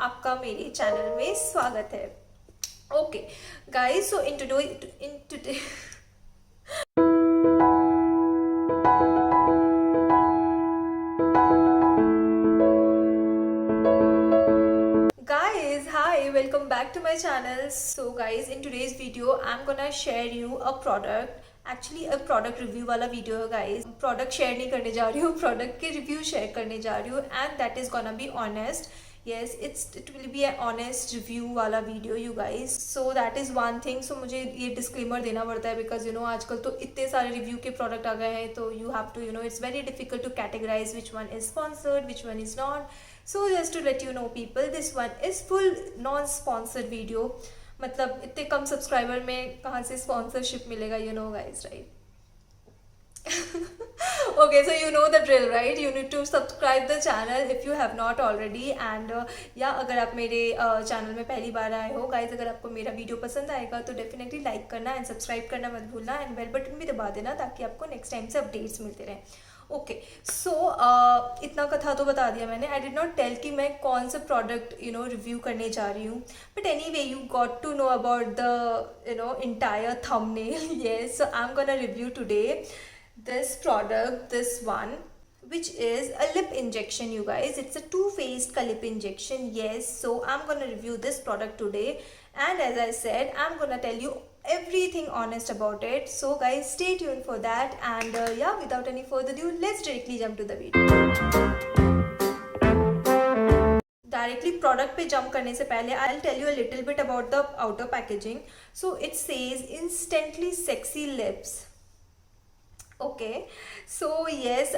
आपका मेरे चैनल में स्वागत है। Okay guys, so in today guys, hi, welcome back to my channel. So guys, in today's video I'm gonna share you a product, actually a product review वाला video है guys. Product share नहीं करने जा रही हूँ, product के review share करने जा रही हूँ and that is gonna be honest. Yes, it will be a honest review वाला video you guys. So that is one thing. सो मुझे ये डिस्क्लेमर देना पड़ता है बिकॉज यू नो आजकल तो इतने सारे रिव्यू के प्रोडक्ट आ गए हैं, तो you have to it's very difficult to categorise which one is sponsored, which one is not. So just to let you know people, this one is full non sponsored video. मतलब इतने कम subscriber में कहाँ से sponsorship मिलेगा, you know guys, right? Okay, so you know the drill, right? You need to subscribe the channel if you have not already and अगर आप मेरे चैनल में पहली बार आए हो गाइज, अगर आपको मेरा वीडियो पसंद आएगा तो डेफिनेटली लाइक करना एंड सब्सक्राइब करना मत भूलना एंड बेल बटन भी दबा देना ताकि आपको नेक्स्ट टाइम से अपडेट्स मिलते रहें। ओके, सो इतना कथा तो बता दिया मैंने। आई डिड नॉट टेल कि मैं कौन सा प्रोडक्ट रिव्यू करने जा रही हूँ, but anyway you got to know about the entire thumbnail. Yes, so I am gonna review today this product, this one, which is a lip injection, you guys. It's a two-faced lip injection. Yes, so I'm gonna review this product today, and as I said, I'm gonna tell you everything honest about it. So guys, stay tuned for that, and yeah, without any further ado, let's directly jump to the video. Directly product पे jump करने से पहले I will tell you a little bit about the outer packaging. So it says instantly sexy lips. Okay, so yes,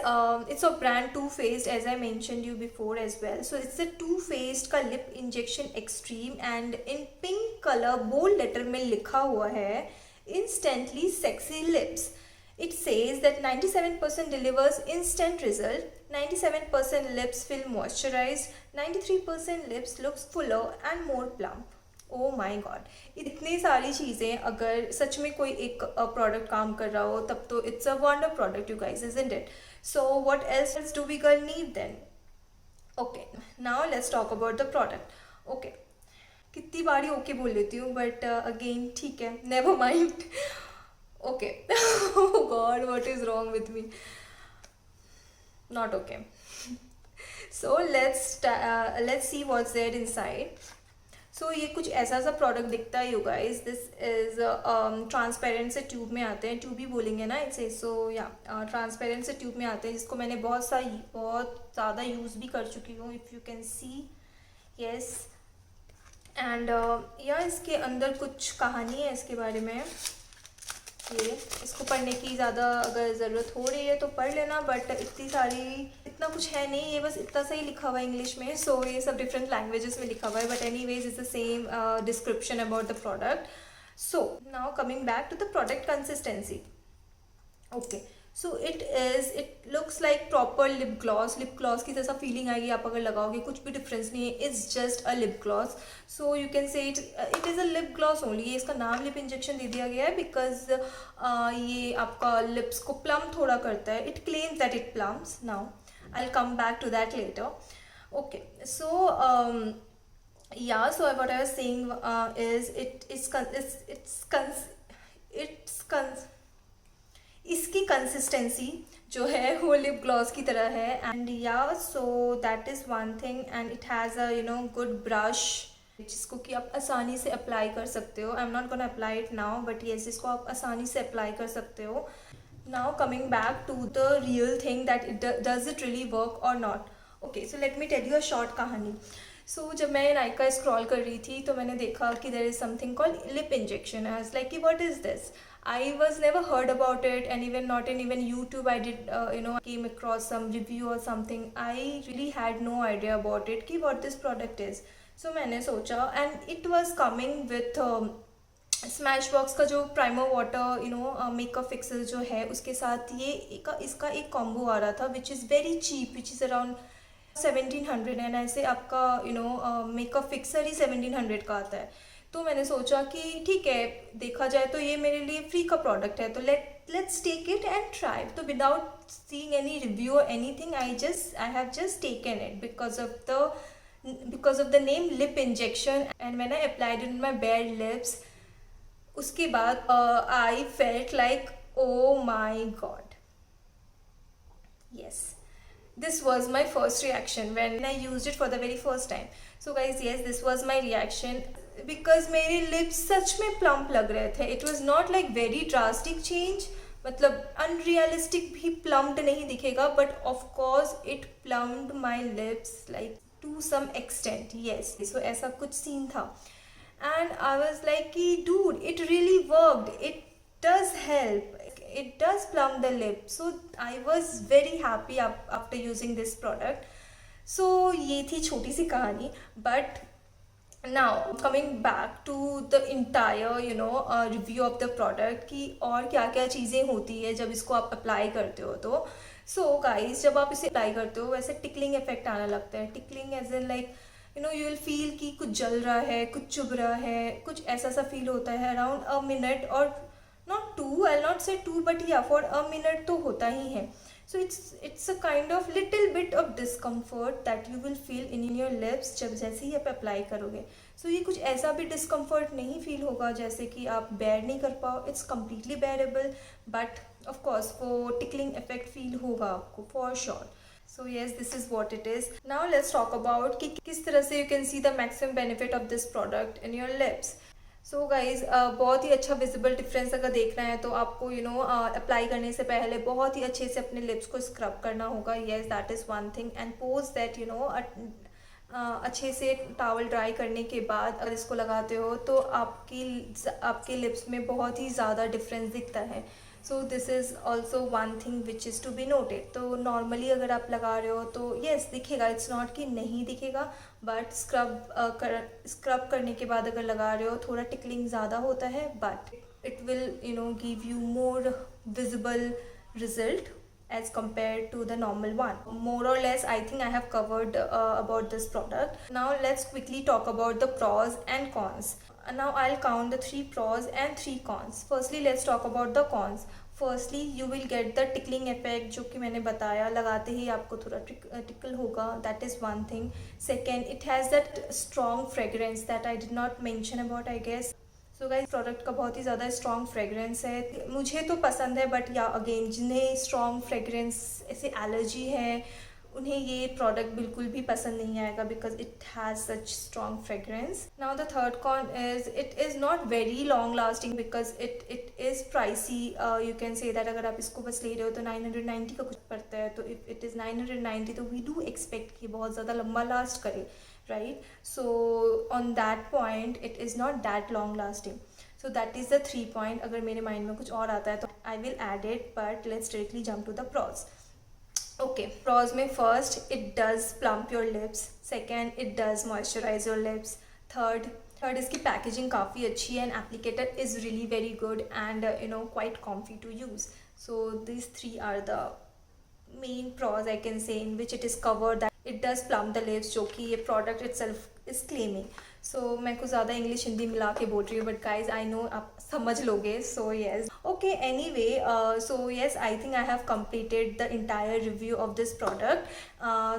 it's a brand Too Faced, as I mentioned you before as well. So it's a Too Faced का lip injection extreme and in pink color bold letter में लिखा हुआ है instantly sexy lips. It says that 97% delivers instant result, 97% lips feel moisturized, 93% lips looks fuller and more plump. Oh my God, इतनी सारी चीज़ें अगर सच में कोई एक प्रोडक्ट काम कर रहा हो तब तो it's a wonder product you guys, isn't it? So what else do we girl need then? Okay, now let's talk about the product. Okay, कितनी बारी ओके बोल लेती हूँ बट अगेन ठीक है, never mind. Okay, God what is wrong with me? Not okay. So let's see what's there inside. So ये कुछ ऐसा सा प्रोडक्ट दिखता है you guys. This is transparent से ट्यूब में आते हैं, ट्यूब ही बोलेंगे ना इसे. सो या ट्रांसपेरेंट से ट्यूब में आते हैं जिसको मैंने बहुत ज़्यादा यूज़ भी कर चुकी हूँ, if you can see. Yes, and या इसके अंदर कुछ कहानी है इसके बारे में. ये इसको पढ़ने की ज़्यादा अगर ज़रूरत हो रही है तो पढ़ लेना, बट इतना कुछ है नहीं, ये बस इतना सा ही लिखा हुआ है इंग्लिश में. सो ये सब डिफरेंट लैंग्वेजेस में लिखा हुआ है, but anyways is the same description about the product. So now coming back to the product consistency. Okay, so it looks like proper lip gloss. Lip gloss की जैसा feeling आएगी आप अगर लगाओगे, कुछ भी डिफरेंस नहीं है. It's just a lip gloss. So you can से it is a lip gloss only. ये इसका नाम लिप इंजेक्शन दे दिया गया है बिकॉज ये आपका लिप्स को प्लम थोड़ा करता है. It claims that it plums. Now I will come back to that letter. Okay, so so what I was saying इसकी कंसिस्टेंसी जो है वो लिप ग्लॉस की तरह है. एंड या so that is one thing. And it has a good brush जिसको कि आप आसानी से अप्लाई कर सकते हो. I am not gonna apply it now, but yes, इसको आप आसानी से अप्लाई कर सकते हो. Now coming back to the real thing that it does it really work और not. Okay, so let me tell you a short कहानी. सो जब मैं नाइका स्क्रॉल कर रही थी तो मैंने देखा कि there is something called lip injection. I was like कि what is this? I was never heard about it, and even not in even YouTube I did came across some review or something. I really had no idea about it कि what this product is. So मैंने सोचा, and it was coming with Smashbox का जो primer water makeup fixer जो है उसके साथ ये इसका एक कॉम्बो आ रहा था which is very cheap, which is around 1700. And ऐसे आपका मेकअप फिक्सर ही 1700 का आता है. तो मैंने सोचा कि ठीक है, देखा जाए तो ये मेरे लिए फ्री का प्रोडक्ट है, तो let's take it and try. तो विदाउट सीइंग एनी रिव्यू और anything I have just taken it because of the because of the name lip injection, and when I applied it on my bare lips, उसके बाद I felt like, oh my god, yes, this was my first reaction when I used it for the very first time. So guys, yes, this was my reaction because मेरे lips सच में plump लग रहे थे. It was not like very drastic change, मतलब unrealistic भी plumped नहीं दिखेगा, but of course it plumped my lips like to some extent. Yes, so ऐसा कुछ scene था, and I was like कि dude, it really worked. It does help. It does plump the lip. So I was very happy after using this product. So ये थी छोटी सी कहानी. But now coming back to the entire review of the product कि और क्या क्या चीज़ें होती है जब इसको आप अप्लाई करते हो. तो so guys, जब आप इसे अप्लाई करते हो वैसे टिकलिंग इफेक्ट आने लगता है. Tickling edge in like you will feel कि कुछ जल रहा है, कुछ चुभ रहा है, कुछ ऐसा सा फील होता है अराउंड अ मिनट, और not 2, I'll not say 2, but yeah, for a minute तो होता ही है. So it's a kind of little bit of discomfort that you will feel in your lips जब जैसे ही आप अप्लाई करोगे. So ये कुछ ऐसा भी discomfort नहीं फील होगा जैसे कि आप bear नहीं कर पाओ. It's completely bearable, but of course वो tickling effect feel होगा आपको for sure. So yes, this is what it is. Now let's talk about कि किस तरह से you can see the maximum benefit of this product in your lips. So guys, बहुत ही अच्छा visible difference अगर देखना है तो आपको अप्लाई करने से पहले बहुत ही अच्छे से अपने लिप्स को स्क्रब करना होगा. Yes, that is one thing. And post that अच्छे से टॉवल ड्राई करने के बाद अगर इसको लगाते हो तो आपके लिप्स में बहुत ही ज़्यादा डिफरेंस दिखता है. So this is also one thing which is to be noted. तो नॉर्मली अगर आप लगा रहे हो तो येस दिखेगा, इट्स नॉट कि नहीं दिखेगा, बट स्क्रब करने के बाद अगर लगा रहे हो थोड़ा टिकलिंग ज़्यादा होता है, but it will give you more visible result as compared to the normal one. More or less I think I have covered about this product. Now let's quickly talk about the pros and cons. Now I'll count the 3 pros and 3 cons. Firstly let's talk about the cons. Firstly you will get the tickling effect जो कि मैंने बताया, लगाते ही आपको थोड़ा tickle होगा. That is one thing. Second, it has that strong fragrance that I did not mention about, I guess. So guys, product का बहुत ही ज़्यादा स्ट्रॉन्ग फ्रेगरेंस है. मुझे तो पसंद है, बट या अगेन जिन्हें स्ट्रॉन्ग फ्रेगरेंस ऐसे एलर्जी है उन्हें ये प्रोडक्ट बिल्कुल भी पसंद नहीं आएगा because it has such strong fragrance. Now the third con is it is not very long lasting because it is pricey. You can say that अगर आप इसको बस ले रहे हो तो 990 का कुछ पड़ता है. तो इफ़ इट इज़ 990 तो वी डू एक्सपेक्ट कि बहुत ज़्यादा लंबा लास्ट करे, right? So on that point it is not that long lasting. So that is the 3 point. अगर मेरे माइंड में कुछ और आता है तो I will add it, but let's directly jump to the pros. Okay, pros में first, it does plump your lips. Second, it does moisturize your lips. Third, इसकी पैकेजिंग काफ़ी अच्छी है, and applicator is really very good and quite comfy to use. So these 3 are the main pros I can say in which it is covered that it does plump the lips, जो कि ये product itself is claiming. So मैं कुछ ज़्यादा English Hindi मिला के बोल रही हूँ, बट गाइज आई नो आप समझ लोगे. So yes, okay, anyway, so yes I think I have completed the entire review of this product.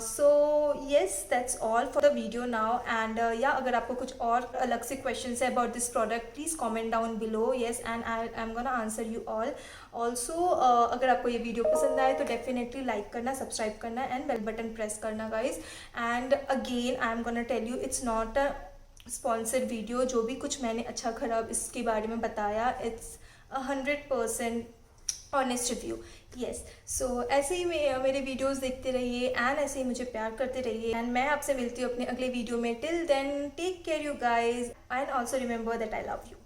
So yes, that's all for the video now. And yeah, अगर आपको कुछ और अलग से questions है about this product, please comment down below. Yes, and I'm gonna answer you all. Also अगर आपको ये वीडियो पसंद आए तो डेफिनेटली लाइक करना, सब्सक्राइब करना एंड बेल बटन प्रेस करना guys. And again I am gonna tell you, it's not a sponsored video. जो भी कुछ मैंने अच्छा खराब इसके बारे में बताया, इट्स 100% ऑनेस्ट रिव्यू. येस, सो ऐसे ही मेरे वीडियोस देखते रहिए एंड ऐसे ही मुझे प्यार करते रहिए. एंड मैं आपसे मिलती हूँ अपने अगले वीडियो में. Till then, take care you guys, and also remember that I love you.